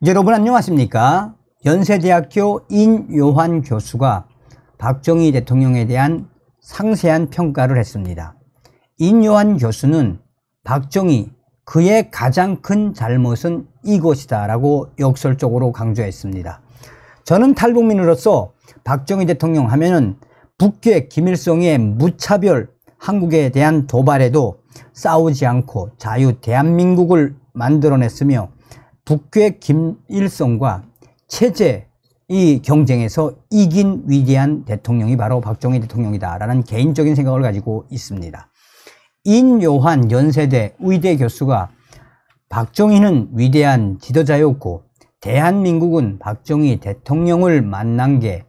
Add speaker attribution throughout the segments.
Speaker 1: 여러분 안녕하십니까? 연세대학교 인요한 교수가 박정희 대통령에 대한 상세한 평가를 했습니다. 인요한 교수는 박정희 그의 가장 큰 잘못은 이것이다 라고 역설적으로 강조했습니다. 저는 탈북민으로서 박정희 대통령 하면은 북괴 김일성의 무차별 한국에 대한 도발에도 싸우지 않고 자유 대한민국을 만들어냈으며 북괴 김일성과 체제 이 경쟁에서 이긴 위대한 대통령이 바로 박정희 대통령이다 라는 개인적인 생각을 가지고 있습니다. 인요한 연세대 의대 교수가 박정희는 위대한 지도자였고 대한민국은 박정희 대통령을 만난 게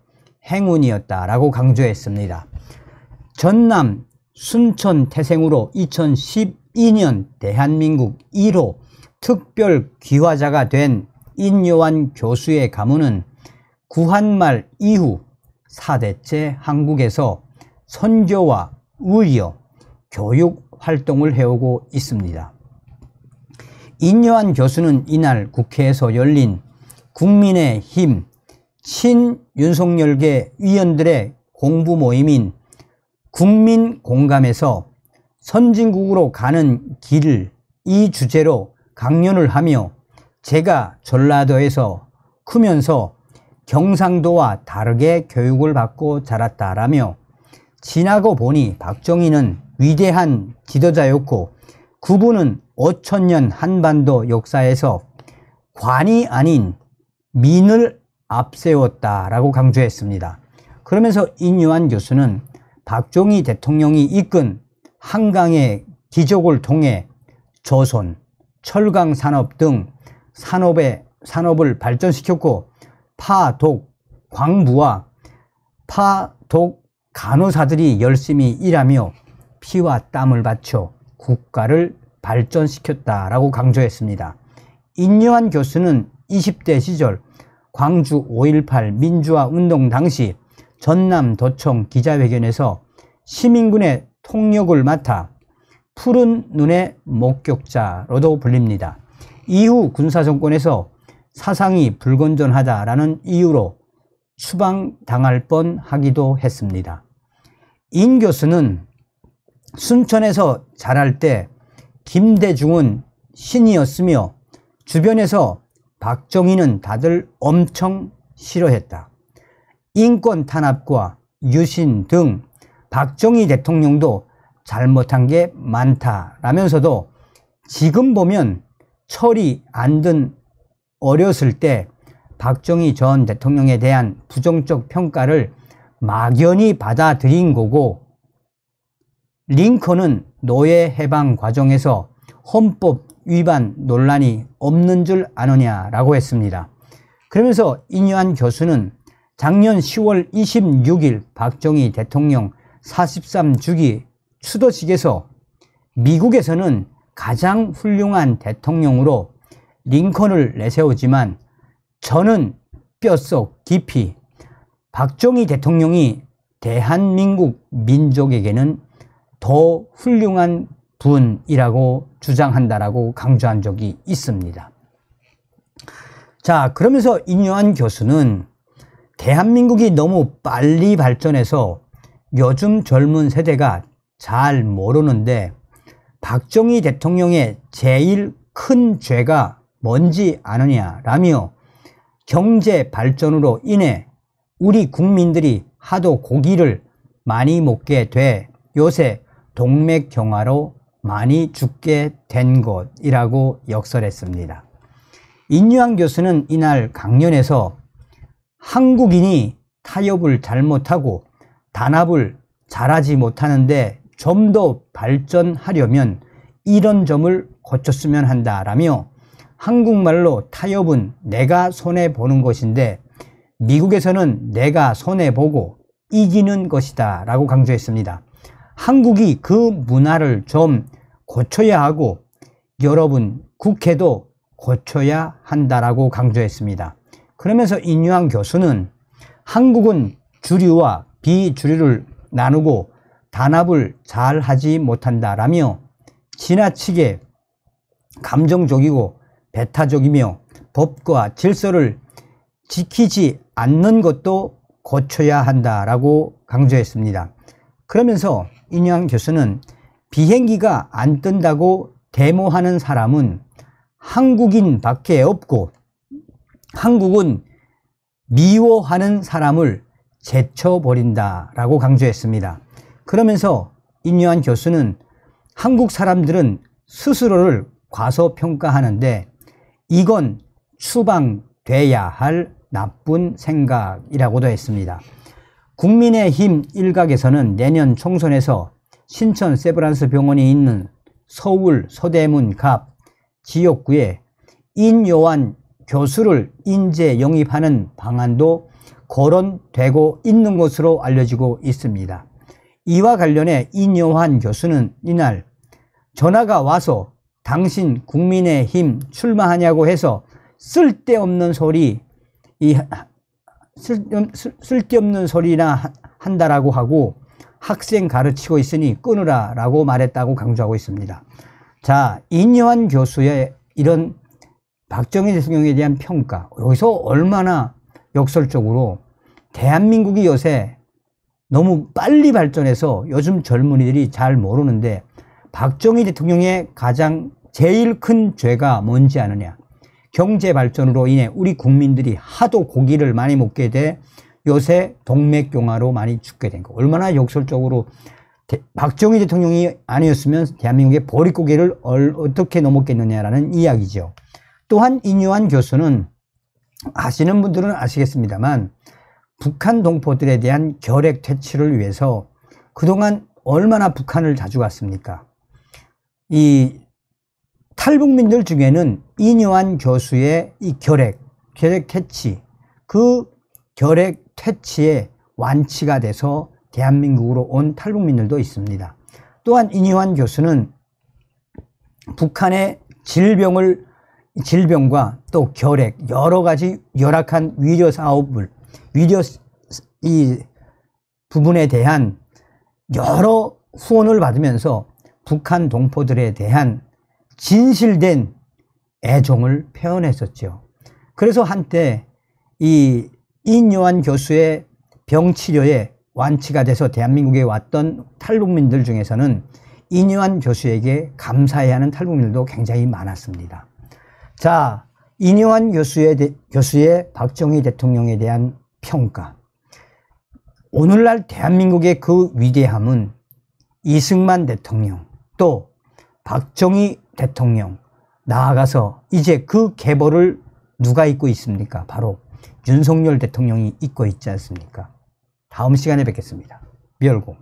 Speaker 1: 행운이었다라고 강조했습니다. 전남 순천 태생으로 2012년 대한민국 1호 특별 귀화자가 된 인요한 교수의 가문은 구한말 이후 4대째 한국에서 선교와 의료, 교육 활동을 해오고 있습니다. 인요한 교수는 이날 국회에서 열린 국민의힘 친윤석열계 위원들의 공부 모임인 국민공감에서 선진국으로 가는 길 이 주제로 강연을 하며 제가 전라도에서 크면서 경상도와 다르게 교육을 받고 자랐다라며 지나고 보니 박정희는 위대한 지도자였고 그분은 5천년 한반도 역사에서 관이 아닌 민을 앞세웠다라고 강조했습니다. 그러면서 인요한 교수는 박정희 대통령이 이끈 한강의 기적을 통해 조선, 철강 산업 등 산업을 발전시켰고 파독 광부와 파독 간호사들이 열심히 일하며 피와 땀을 바쳐 국가를 발전시켰다라고 강조했습니다. 인요한 교수는 20대 시절 광주 5.18 민주화 운동 당시 전남도청 기자회견에서 시민군의 통역을 맡아 푸른 눈의 목격자로도 불립니다. 이후 군사정권에서 사상이 불건전하다라는 이유로 추방당할 뻔하기도 했습니다. 인 교수는 순천에서 자랄 때 김대중은 신이었으며 주변에서 박정희는 다들 엄청 싫어했다. 인권 탄압과 유신 등 박정희 대통령도 잘못한 게 많다라면서도 지금 보면 철이 안 든 어렸을 때 박정희 전 대통령에 대한 부정적 평가를 막연히 받아들인 거고 링컨은 노예 해방 과정에서 헌법 위반 논란이 없는 줄 아느냐라고 했습니다. 그러면서 인요한 교수는 작년 10월 26일 박정희 대통령 43주기 추도식에서 미국에서는 가장 훌륭한 대통령으로 링컨을 내세우지만 저는 뼛속 깊이 박정희 대통령이 대한민국 민족에게는 더 훌륭한 분이라고 주장한다라고 강조한 적이 있습니다. 자, 그러면서 인요한 교수는 대한민국이 너무 빨리 발전해서 요즘 젊은 세대가 잘 모르는데 박정희 대통령의 제일 큰 죄가 뭔지 아느냐라며 경제 발전으로 인해 우리 국민들이 하도 고기를 많이 먹게 돼 요새 동맥경화로 많이 죽게 된 것이라고 역설했습니다. 인요한 교수는 이날 강연에서 한국인이 타협을 잘못하고 단합을 잘하지 못하는데 좀 더 발전하려면 이런 점을 고쳤으면 한다라며 한국말로 타협은 내가 손해보는 것인데 미국에서는 내가 손해보고 이기는 것이다 라고 강조했습니다. 한국이 그 문화를 좀 고쳐야 하고 여러분 국회도 고쳐야 한다라고 강조했습니다. 그러면서 인요한 교수는 한국은 주류와 비주류를 나누고 단합을 잘 하지 못한다라며 지나치게 감정적이고 배타적이며 법과 질서를 지키지 않는 것도 고쳐야 한다라고 강조했습니다. 그러면서 인유한 교수는 비행기가 안 뜬다고 데모하는 사람은 한국인 밖에 없고 한국은 미워하는 사람을 제쳐버린다라고 강조했습니다. 그러면서 인유한 교수는 한국 사람들은 스스로를 과소평가하는데 이건 추방돼야 할 나쁜 생각이라고도 했습니다. 국민의힘 일각에서는 내년 총선에서 신천 세브란스 병원이 있는 서울 서대문 갑 지역구에 인요한 교수를 인재 영입하는 방안도 거론되고 있는 것으로 알려지고 있습니다. 이와 관련해 인요한 교수는 이날 전화가 와서 당신 국민의힘 출마하냐고 해서 쓸데없는 소리나 한다라고 하고 학생 가르치고 있으니 끊으라 라고 말했다고 강조하고 있습니다. 자, 인요한 교수의 이런 박정희 대통령에 대한 평가, 여기서 얼마나 역설적으로 대한민국이 요새 너무 빨리 발전해서 요즘 젊은이들이 잘 모르는데 박정희 대통령의 제일 큰 죄가 뭔지 아느냐. 경제 발전으로 인해 우리 국민들이 하도 고기를 많이 먹게 돼 요새 동맥경화로 많이 죽게 된 거. 얼마나 역설적으로 박정희 대통령이 아니었으면 대한민국의 보릿고개를 어떻게 넘었겠느냐라는 이야기죠. 또한 인유한 교수는 아시는 분들은 아시겠습니다만 북한 동포들에 대한 결핵 퇴치를 위해서 그동안 얼마나 북한을 자주 갔습니까? 이 탈북민들 중에는 인유한 교수의 이 결핵 퇴치, 그 결핵 퇴치에 완치가 돼서 대한민국으로 온 탈북민들도 있습니다. 또한 인유한 교수는 북한의 질병과 또 결핵, 여러 가지 열악한 위려 이 부분에 대한 여러 후원을 받으면서 북한 동포들에 대한 진실된 애정을 표현했었죠. 그래서 한때 이 인요한 교수의 병치료에 완치가 돼서 대한민국에 왔던 탈북민들 중에서는 인요한 교수에게 감사해야 하는 탈북민들도 굉장히 많았습니다. 자, 인요한 교수의 박정희 대통령에 대한 평가. 오늘날 대한민국의 그 위대함은 이승만 대통령, 또 박정희 대통령, 나아가서 이제 그 계보를 누가 잇고 있습니까? 바로 윤석열 대통령이 잇고 있지 않습니까? 다음 시간에 뵙겠습니다. 멸공.